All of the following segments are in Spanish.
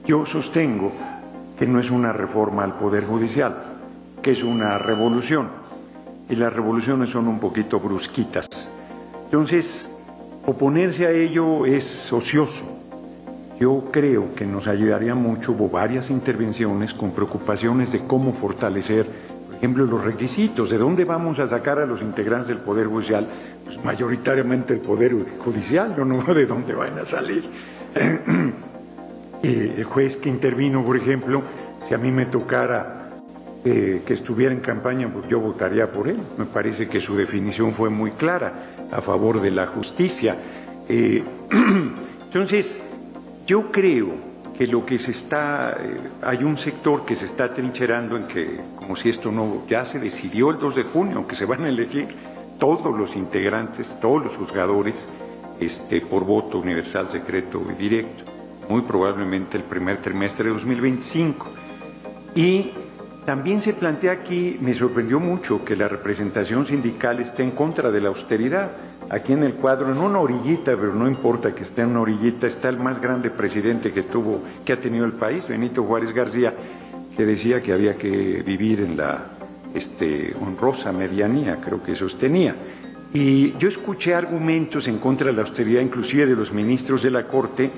Yo sostengo que no es una reforma al Poder Judicial, que es una revolución, y las revoluciones son un poquito brusquitas. Entonces, oponerse a ello es ocioso. Yo creo que nos ayudaría mucho varias intervenciones con preocupaciones de cómo fortalecer, por ejemplo, los requisitos, de dónde vamos a sacar a los integrantes del Poder Judicial, pues mayoritariamente el Poder Judicial, yo no veo de dónde van a salir. El juez que intervino, por ejemplo, si a mí me tocara que estuviera en campaña, pues yo votaría por él. Me parece que su definición fue muy clara, a favor de la justicia. Entonces, yo creo que lo que hay un sector que se está trincherando en que, como si esto no, ya se decidió el 2 de junio, que se van a elegir todos los integrantes, todos los juzgadores, por voto universal, secreto y directo, muy probablemente el primer trimestre de 2025. Y también se plantea aquí, me sorprendió mucho que la representación sindical esté en contra de la austeridad. Aquí en el cuadro, en una orillita, pero no importa que esté en una orillita, está el más grande presidente que ha tenido el país, Benito Juárez García, que decía que había que vivir en la honrosa medianía, creo que sostenía. Y yo escuché argumentos en contra de la austeridad, inclusive de los ministros de la Corte,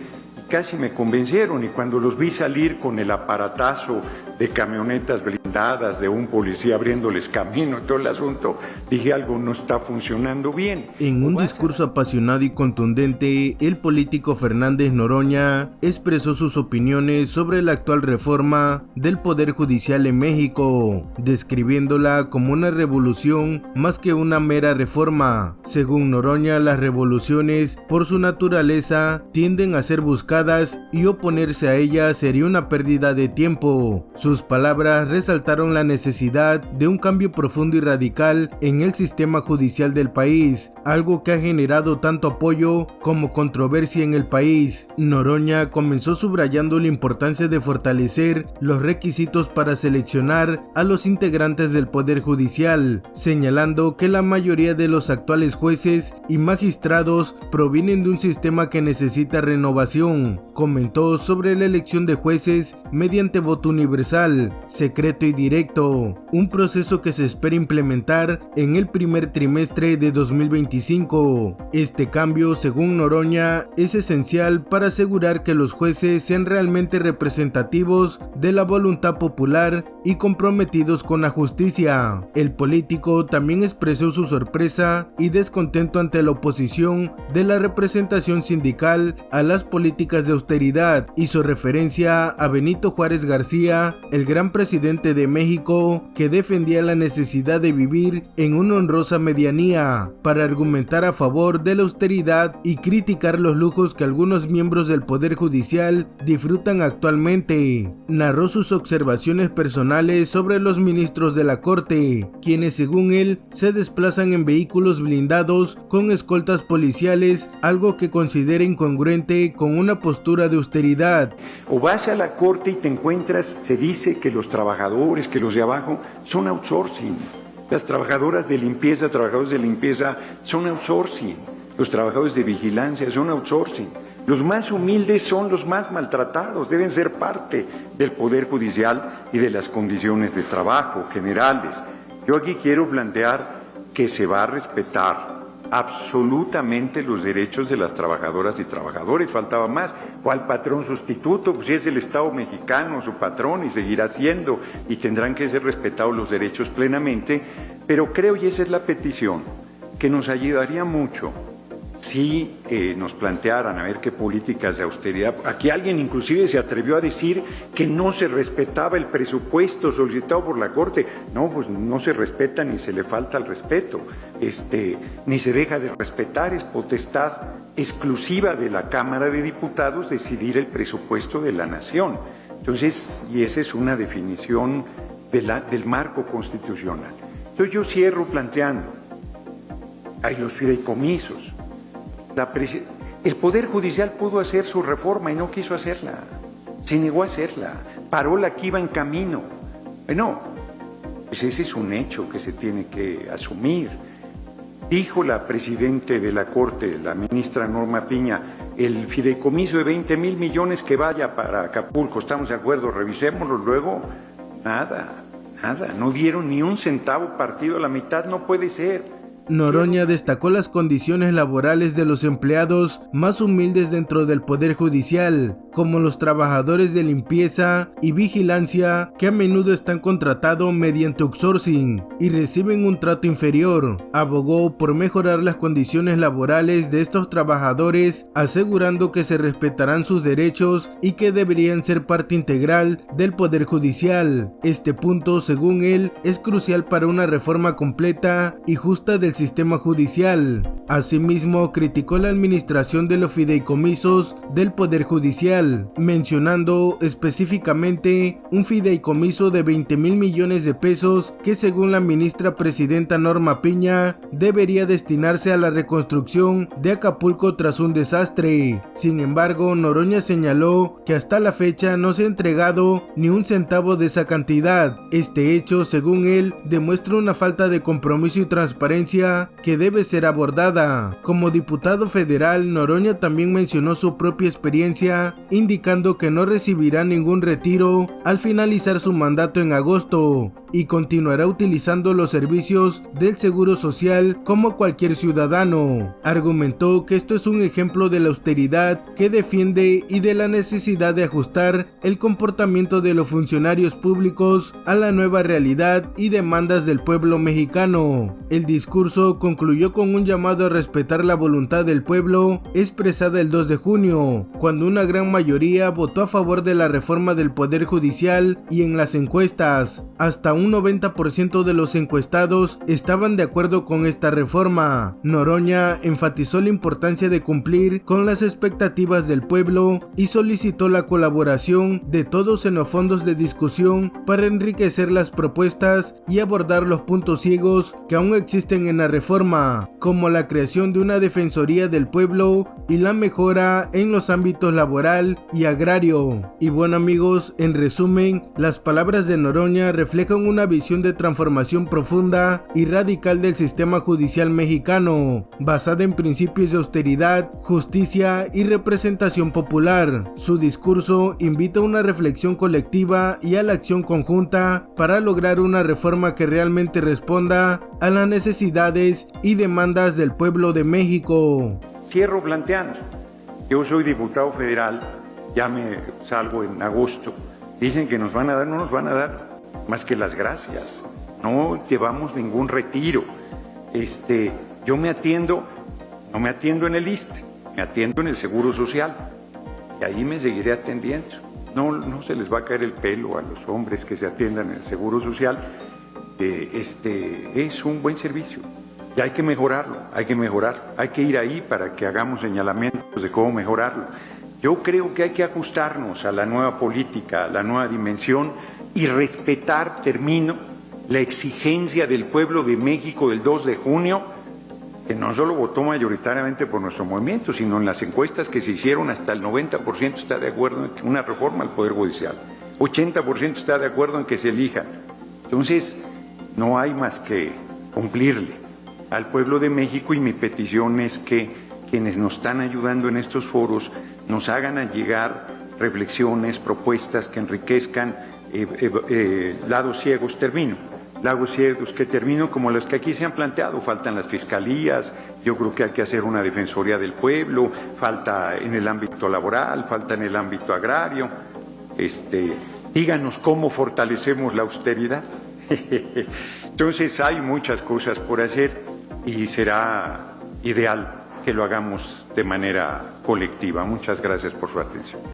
casi me convencieron, y cuando los vi salir con el aparatazo de camionetas blindadas, de un policía abriéndoles camino y todo el asunto, dije algo no está funcionando bien. En un discurso apasionado y contundente, el político Fernández Noroña expresó sus opiniones sobre la actual reforma del Poder Judicial en México, describiéndola como una revolución más que una mera reforma. Según Noroña, las revoluciones, por su naturaleza, tienden a ser buscadas y oponerse a ellas sería una pérdida de tiempo. Sus palabras resaltaron la necesidad de un cambio profundo y radical en el sistema judicial del país, algo que ha generado tanto apoyo como controversia en el país. Noroña comenzó subrayando la importancia de fortalecer los requisitos para seleccionar a los integrantes del Poder Judicial, señalando que la mayoría de los actuales jueces y magistrados provienen de un sistema que necesita renovación. Comentó sobre la elección de jueces mediante voto universal, secreto y directo, un proceso que se espera implementar en el primer trimestre de 2025. Este cambio, según Noroña, es esencial para asegurar que los jueces sean realmente representativos de la voluntad popular y comprometidos con la justicia. El político también expresó su sorpresa y descontento ante la oposición de la representación sindical a las políticas de austeridad. Hizo referencia a Benito Juárez García, el gran presidente de México, que defendía la necesidad de vivir en una honrosa medianía, para argumentar a favor de la austeridad y criticar los lujos que algunos miembros del Poder Judicial disfrutan actualmente. Narró sus observaciones personales sobre los ministros de la Corte, quienes según él se desplazan en vehículos blindados con escoltas policiales, algo que considera incongruente con una postura de austeridad. O vas a la Corte y te encuentras, se dice que los trabajadores, que los de abajo son outsourcing. Las trabajadoras de limpieza, trabajadores de limpieza son outsourcing. Los trabajadores de vigilancia son outsourcing. Los más humildes son los más maltratados, deben ser parte del Poder Judicial y de las condiciones de trabajo generales. Yo aquí quiero plantear que se va a respetar absolutamente los derechos de las trabajadoras y trabajadores, faltaba más. O al patrón sustituto, pues si es el Estado mexicano su patrón y seguirá siendo, y tendrán que ser respetados los derechos plenamente, pero creo, y esa es la petición, que nos ayudaría mucho si nos plantearan a ver qué políticas de austeridad. Aquí alguien inclusive se atrevió a decir que no se respetaba el presupuesto solicitado por la Corte. No, pues no se respeta ni se le falta el respeto, ni se deja de respetar, es potestad exclusiva de la Cámara de Diputados decidir el presupuesto de la nación. Entonces, y esa es una definición del marco constitucional. Entonces yo cierro planteando, hay los fideicomisos. El Poder Judicial pudo hacer su reforma y no quiso hacerla, se negó a hacerla, paró la que iba en camino. Bueno, pues ese es un hecho que se tiene que asumir. Dijo la presidenta de la Corte, la ministra Norma Piña, el fideicomiso de 20 mil millones que vaya para Acapulco, estamos de acuerdo, revisémoslo luego. Nada, no dieron ni un centavo partido a la mitad, no puede ser. Noroña destacó las condiciones laborales de los empleados más humildes dentro del Poder Judicial, como los trabajadores de limpieza y vigilancia que a menudo están contratados mediante outsourcing y reciben un trato inferior. Abogó por mejorar las condiciones laborales de estos trabajadores, asegurando que se respetarán sus derechos y que deberían ser parte integral del Poder Judicial. Este punto, según él, es crucial para una reforma completa y justa del sistema judicial. Asimismo, criticó la administración de los fideicomisos del Poder Judicial, mencionando específicamente un fideicomiso de 20 mil millones de pesos que, según la ministra presidenta Norma Piña, debería destinarse a la reconstrucción de Acapulco tras un desastre. Sin embargo, Noroña señaló que hasta la fecha no se ha entregado ni un centavo de esa cantidad. Este hecho, según él, demuestra una falta de compromiso y transparencia que debe ser abordada. Como diputado federal, Noroña también mencionó su propia experiencia, indicando que no recibirá ningún retiro al finalizar su mandato en agosto y continuará utilizando los servicios del Seguro Social como cualquier ciudadano. Argumentó que esto es un ejemplo de la austeridad que defiende y de la necesidad de ajustar el comportamiento de los funcionarios públicos a la nueva realidad y demandas del pueblo mexicano. El discurso concluyó con un llamado a respetar la voluntad del pueblo expresada el 2 de junio, cuando una gran mayoría votó a favor de la reforma del Poder Judicial, y en las encuestas, hasta un 90% de los encuestados estaban de acuerdo con esta reforma. Noroña enfatizó la importancia de cumplir con las expectativas del pueblo y solicitó la colaboración de todos en los fondos de discusión para enriquecer las propuestas y abordar los puntos ciegos que aún existen en la reforma, como la creación de una defensoría del pueblo y la mejora en los ámbitos laboral y agrario. Y bueno amigos, en resumen, las palabras de Noroña reflejan una visión de transformación profunda y radical del sistema judicial mexicano, basada en principios de austeridad, justicia y representación popular. Su discurso invita a una reflexión colectiva y a la acción conjunta para lograr una reforma que realmente responda a las necesidades y demandas del pueblo de México. Cierro planteando, yo soy diputado federal, ya me salgo en agosto, dicen que nos van a dar, no nos van a dar más que las gracias, no llevamos ningún retiro. Yo me atiendo, no me atiendo en el ISSSTE, me atiendo en el Seguro Social y ahí me seguiré atendiendo. No se les va a caer el pelo a los hombres que se atiendan en el Seguro Social. Es un buen servicio y hay que mejorarlo, hay que ir ahí para que hagamos señalamientos de cómo mejorarlo. Yo creo que hay que ajustarnos a la nueva política, a la nueva dimensión y respetar, termino, la exigencia del pueblo de México del 2 de junio, que no solo votó mayoritariamente por nuestro movimiento, sino en las encuestas que se hicieron hasta el 90% está de acuerdo en una reforma al Poder Judicial, 80% está de acuerdo en que se elijan. Entonces, no hay más que cumplirle al pueblo de México y mi petición es que quienes nos están ayudando en estos foros nos hagan llegar reflexiones, propuestas que enriquezcan lados ciegos, como los que aquí se han planteado. Faltan las fiscalías, yo creo que hay que hacer una defensoría del pueblo, falta en el ámbito laboral, falta en el ámbito agrario. Díganos cómo fortalecemos la austeridad. Entonces hay muchas cosas por hacer y será ideal que lo hagamos de manera colectiva. Muchas gracias por su atención.